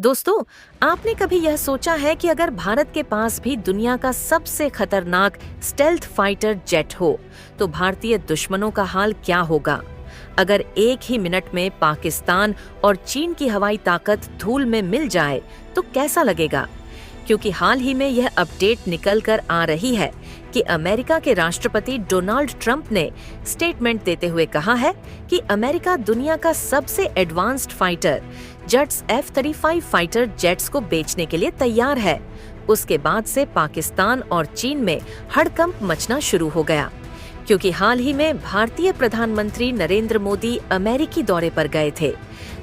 दोस्तों, आपने कभी यह सोचा है कि अगर भारत के पास भी दुनिया का सबसे खतरनाक स्टेल्थ फाइटर जेट हो, तो भारतीय दुश्मनों का हाल क्या होगा? अगर एक ही मिनट में पाकिस्तान और चीन की हवाई ताकत धूल में मिल जाए, तो कैसा लगेगा? क्योंकि हाल ही में यह अपडेट निकल कर आ रही है कि अमेरिका के राष्ट्रपति डोनाल्ड ट्रंप ने स्टेटमेंट देते हुए कहा है कि अमेरिका दुनिया का सबसे advanced fighter jets F-35 fighter jets को बेचने के लिए तैयार है। उसके बाद से पाकिस्तान और चीन में हड़कंप मचना शुरू हो गया, क्योंकि हाल ही में भारतीय प्रधानमंत्री नरेंद्र मोदी अमेरिकी दौरे पर गए थे,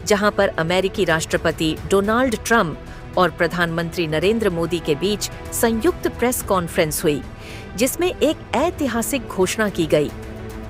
जहां पर अमेरिकी राष्ट्रपति डोनाल्ड ट्रंप और प्रधानमंत्री नरेंद्र मोदी के बीच संयुक्त प्रेस कॉन्फ्रेंस हुई, जिसमें एक ऐतिहासिक घोषणा की गई।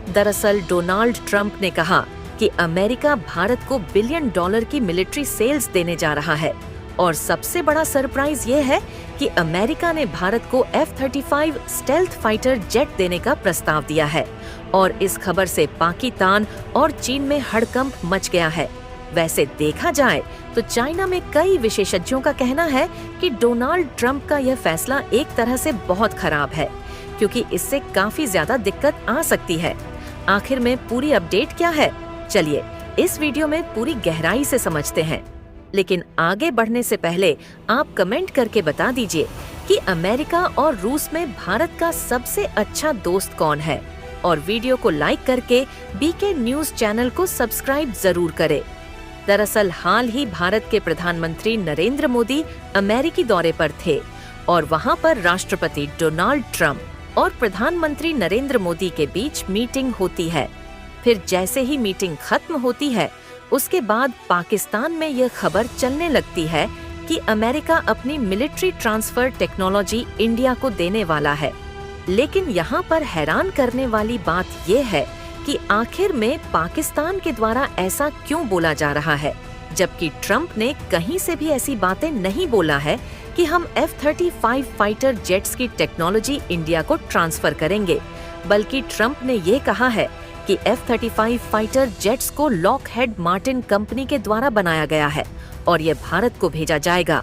दरअसल डोनाल्ड ट्रंप ने कहा कि अमेरिका भारत को $1 बिलियन की मिलिट्री सेल्स देने जा रहा है, और सबसे बड़ा सरप्राइज ये है कि अमेरिका ने भारत को F-35 स्टेल्थ फाइटर जेट देने का प्रस्ताव दिया है, और इस खबर से पाकिस्तान और चीन में हड़कंप मच गया है। वैसे देखा जाए तो चाइना में कई विशेषज्ञों का कहना है कि डोनाल्ड ट्रंप का यह फैसला एक तरह से बहुत खराब है, क्योंकि इससे काफी ज्यादा दिक्कत आ सकती है। आखिर में पूरी अपडेट क्या है? चलिए इस वीडियो में पूरी गहराई से समझते हैं। लेकिन आगे बढ़ने से पहले आप कमेंट करके बता दीजिए कि अमेरिका और रूस में भारत का सबसे अच्छा दोस्त कौन है, और वीडियो को लाइक करके बीके न्यूज चैनल को सब्सक्राइब जरूर करें। दरअसल हाल ही भारत के प्रधानमंत्री नरेंद्र मोदी अमेरिकी दौरे पर थे, और वहां पर राष्ट्रपति डोनाल्ड ट्रंप और प्रधानमंत्री नरेंद्र मोदी के बीच मीटिंग होती है। फिर जैसे ही मीटिंग खत्म होती है, उसके बाद पाकिस्तान में यह खबर चलने लगती है कि अमेरिका अपनी मिलिट्री ट्रांसफर टेक्नोलॉजी इंडिया को देने वाला है। लेकिन यहाँ पर हैरान करने वाली बात यह है कि आखिर में पाकिस्तान के द्वारा ऐसा क्यों बोला जा रहा है, जबकि ट्रंप ने कहीं से भी ऐसी बातें नहीं बोला है कि हम F-35 फाइटर जेट्स की टेक्नोलॉजी इंडिया को ट्रांसफर करेंगे। बल्कि ट्रंप ने ये कहा है कि F-35 फाइटर जेट्स को लॉकहेड मार्टिन कंपनी के द्वारा बनाया गया है, और ये भारत को भेजा जाएगा।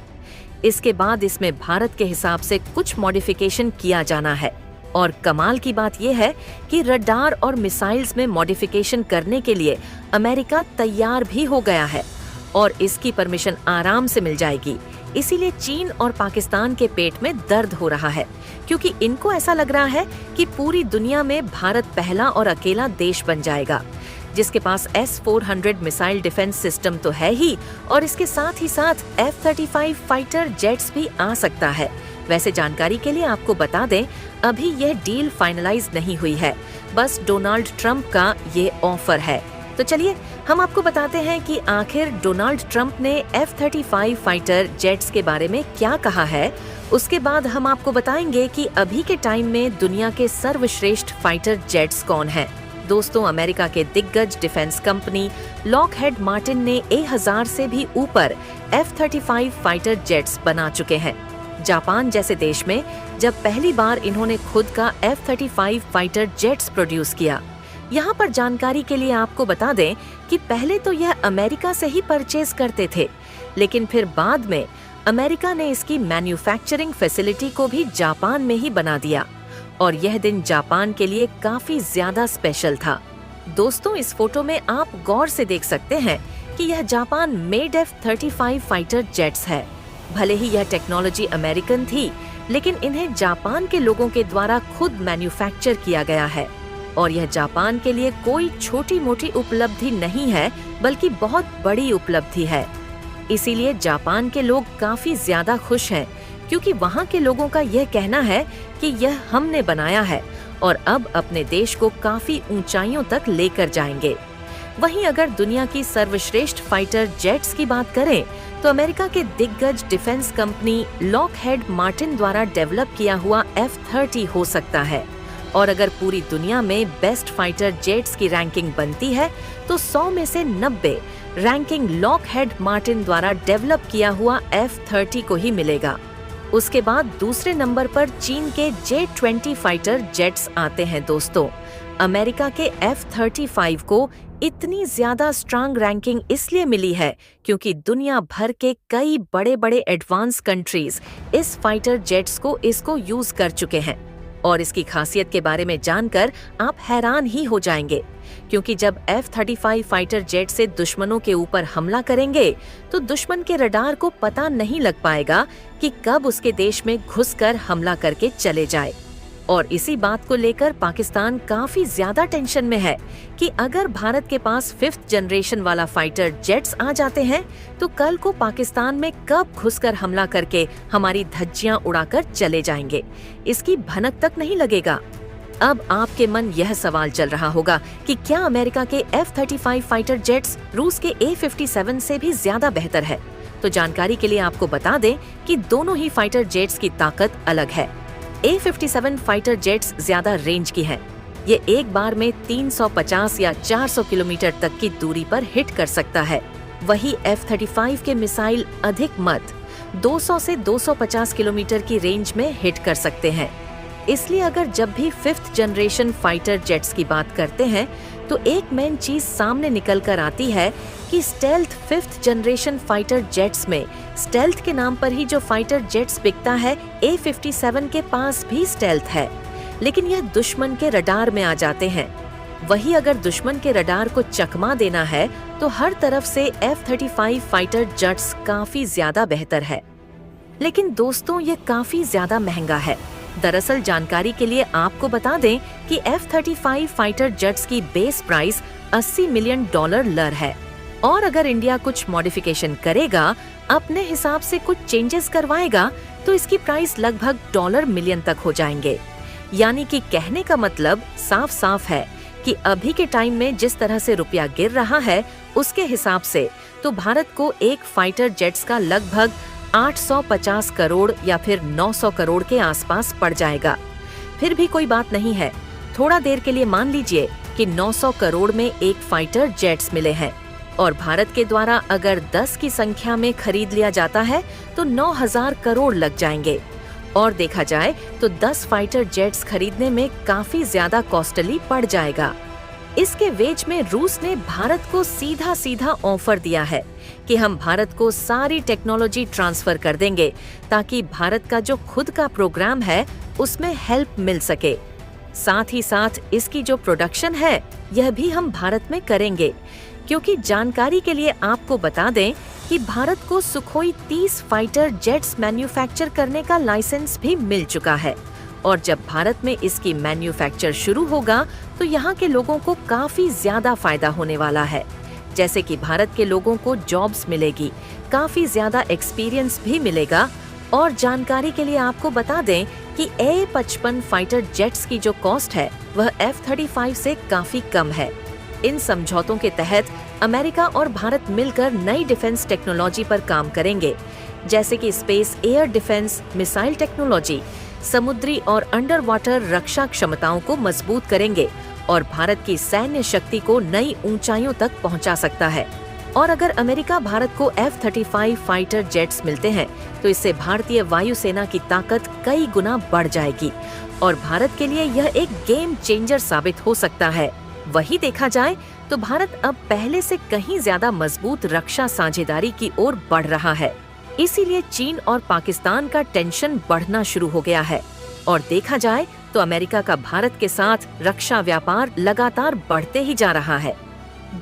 इसके बाद इसमें भारत के हिसाब से कुछ मॉडिफिकेशन किया जाना है, और कमाल की बात यह है कि रडार और मिसाइल्स में मॉडिफिकेशन करने के लिए अमेरिका तैयार भी हो गया है, और इसकी परमिशन आराम से मिल जाएगी। इसीलिए चीन और पाकिस्तान के पेट में दर्द हो रहा है, क्योंकि इनको ऐसा लग रहा है कि पूरी दुनिया में भारत पहला और अकेला देश बन जाएगा, जिसके पास S-400 मिसाइल डिफेंस सिस्टम तो है ही, और इसके साथ ही साथ F-35 फाइटर जेट्स भी आ सकता है। वैसे जानकारी के लिए आपको बता दें, अभी यह डील फाइनलाइज नहीं हुई है, बस डोनाल्ड ट्रंप का ये ऑफर है। तो चलिए हम आपको बताते हैं कि आखिर डोनाल्ड ट्रंप ने F-35 फाइटर जेट्स के बारे में क्या कहा है। उसके बाद हम आपको बताएंगे कि अभी के टाइम में दुनिया के सर्वश्रेष्ठ फाइटर जेट्स कौन हैं। दोस्तों, अमेरिका के दिग्गज डिफेंस कंपनी लॉकहेड मार्टिन ने 1000 से भी ऊपर F-35 फाइटर जेट्स बना चुके हैं। जापान जैसे देश में जब पहली बार इन्होंने खुद का F-35 फाइटर जेट्स प्रोड्यूस किया। यहाँ पर जानकारी के लिए आपको बता दें कि पहले तो यह अमेरिका से ही परचेज करते थे, लेकिन फिर बाद में अमेरिका ने इसकी मैन्युफैक्चरिंग फैसिलिटी को भी जापान में ही बना दिया, और यह दिन जापान के लिए काफी ज्यादा स्पेशल था। दोस्तों, इस फोटो में आप गौर से देख सकते हैं कि यह Japan made F-35 fighter jets है। भले ही यह टेक्नोलॉजी अमेरिकन थी, लेकिन इन्हें जापान के लोगों के द्वारा खुद मैन्युफैक्चर किया गया है, और यह जापान के लिए कोई छोटी मोटी उपलब्धि नहीं है, बल्कि बहुत बड़ी उपलब्धि है। इसीलिए जापान के लोग काफी ज्यादा खुश हैं, क्योंकि वहाँ के लोगों का यह कहना है कि यह हमने बनाया है, और अब अपने देश को काफी ऊंचाइयों तक लेकर जाएंगे। वहीं अगर दुनिया की सर्वश्रेष्ठ फाइटर जेट्स की बात करें, तो अमेरिका के दिग्गज डिफेंस कंपनी लॉकहेड मार्टिन द्वारा डेवलप किया हुआ F-30 हो सकता है। और अगर पूरी दुनिया में बेस्ट फाइटर जेट्स की रैंकिंग बनती है, तो 100 में से 90 रैंकिंग लॉकहेड मार्टिन द्वारा डेवलप किया हुआ F-30 को ही मिलेगा। उसके बाद दूसरे नंबर पर चीन के J-20 फाइटर जेट्स आते हैं। दोस्तों, अमेरिका के F-35 को इतनी ज्यादा स्ट्रांग रैंकिंग इसलिए मिली है क्योंकि दुनिया भर के कई बड़े बड़े एडवांस कंट्रीज इस फाइटर जेट्स को इसको यूज कर चुके हैं। और इसकी खासियत के बारे में जानकर आप हैरान ही हो जाएंगे, क्योंकि जब F-35 फाइटर जेट से दुश्मनों के ऊपर हमला करेंगे तो दुश्मन के रडार को पता नहीं लग पाएगा कि कब उसके देश में घुसकर हमला करके चले जाए। और इसी बात को लेकर पाकिस्तान काफी ज्यादा टेंशन में है कि अगर भारत के पास 5th जनरेशन वाला फाइटर जेट्स आ जाते हैं तो कल को पाकिस्तान में कब घुसकर हमला करके हमारी धज्जियां उड़ाकर चले जाएंगे, इसकी भनक तक नहीं लगेगा। अब आपके मन यह सवाल चल रहा होगा कि क्या अमेरिका के F-35 फाइटर जेट्स रूस के A-57 से भी ज्यादा बेहतर है? तो जानकारी के लिए आपको बता दें कि दोनों ही फाइटर जेट्स की ताकत अलग है। A-57 फाइटर जेट्स ज्यादा रेंज की हैं। ये एक बार में 350 या 400 किलोमीटर तक की दूरी पर हिट कर सकता है। वही F-35 के मिसाइल अधिक मत 200 से 250 किलोमीटर की रेंज में हिट कर सकते हैं। इसलिए अगर जब भी 5th जनरेशन फाइटर जेट्स की बात करते हैं तो एक मेन चीज सामने निकल कर आती है कि stealth 5th generation fighter jets में स्टेल्थ के नाम पर ही जो फाइटर जेट्स बिकता है A-57 के पास भी स्टेल्थ है, लेकिन यह दुश्मन के रडार में आ जाते हैं। वही अगर दुश्मन के रडार को चकमा देना है तो हर तरफ से F-35 फाइटर जेट्स काफी ज्यादा बेहतर है। लेकिन दोस्तों ये काफी ज्यादा महंगा है। दरअसल जानकारी के लिए आपको बता दें कि F-35 फाइटर जेट्स की बेस प्राइस $80 मिलियन लर है, और अगर इंडिया कुछ मॉडिफिकेशन करेगा, अपने हिसाब से कुछ चेंजेस करवाएगा तो इसकी प्राइस लगभग $1 मिलियन तक हो जाएंगे। यानी कि कहने का मतलब साफ साफ है कि अभी के टाइम में जिस तरह से रुपया गिर रहा है उसके हिसाब से तो भारत को एक फाइटर जेट्स का लगभग 850 करोड़ या फिर 900 करोड़ के आसपास पड़ जाएगा। फिर भी कोई बात नहीं है, थोड़ा देर के लिए मान लीजिए कि 900 करोड़ में एक फाइटर जेट्स मिले हैं और भारत के द्वारा अगर 10 की संख्या में खरीद लिया जाता है तो 9000 करोड़ लग जाएंगे। और देखा जाए तो 10 फाइटर जेट्स खरीदने में काफी ज्यादा कॉस्टली पड़ जाएगा। इसके वेज में रूस ने भारत को सीधा सीधा ऑफर दिया है कि हम भारत को सारी टेक्नोलॉजी ट्रांसफर कर देंगे ताकि भारत का जो खुद का प्रोग्राम है उसमें हेल्प मिल सके। साथ ही साथ इसकी जो प्रोडक्शन है यह भी हम भारत में करेंगे, क्योंकि जानकारी के लिए आपको बता दें कि भारत को सुखोई 30 फाइटर जेट्स मैन्युफैक्चर करने का लाइसेंस भी मिल चुका है। और जब भारत में इसकी मैन्युफैक्चर शुरू होगा तो यहाँ के लोगों को काफी ज्यादा फायदा होने वाला है। जैसे कि भारत के लोगों को जॉब्स मिलेगी, काफी ज्यादा एक्सपीरियंस भी मिलेगा। और जानकारी के लिए आपको बता दें कि A-55 फाइटर जेट्स की जो कॉस्ट है वह F-35 से काफी कम है। इन समझौतों के तहत अमेरिका और भारत मिलकर नई डिफेंस टेक्नोलॉजी पर काम करेंगे, जैसे कि space air defence, missile technology, समुद्री और अंडर वाटर रक्षा क्षमताओं को मजबूत करेंगे और भारत की सैन्य शक्ति को नई ऊंचाइयों तक पहुंचा सकता है। और अगर अमेरिका भारत को F-35 फाइटर जेट्स मिलते हैं तो इससे भारतीय वायुसेना की ताकत कई गुना बढ़ जाएगी और भारत के लिए यह एक गेम चेंजर साबित हो सकता है। वही देखा जाए तो भारत अब पहले से कहीं ज्यादा मजबूत रक्षा साझेदारी की ओर बढ़ रहा है। इसीलिए चीन और पाकिस्तान का टेंशन बढ़ना शुरू हो गया है और देखा जाए तो अमेरिका का भारत के साथ रक्षा व्यापार लगातार बढ़ते ही जा रहा है।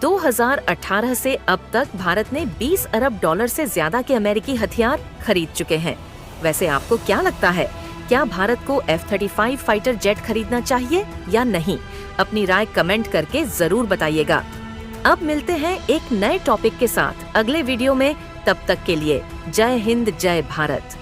2018 से अब तक भारत ने $20 अरब से ज्यादा के अमेरिकी हथियार खरीद चुके हैं। वैसे आपको क्या लगता है, क्या भारत को F-35 फाइटर जेट खरीदना चाहिए या नहीं? अपनी राय कमेंट करके जरूर बताइएगा। अब मिलते हैं एक नए टॉपिक के साथ अगले वीडियो में। तब तक के लिए जय हिंद, जय भारत।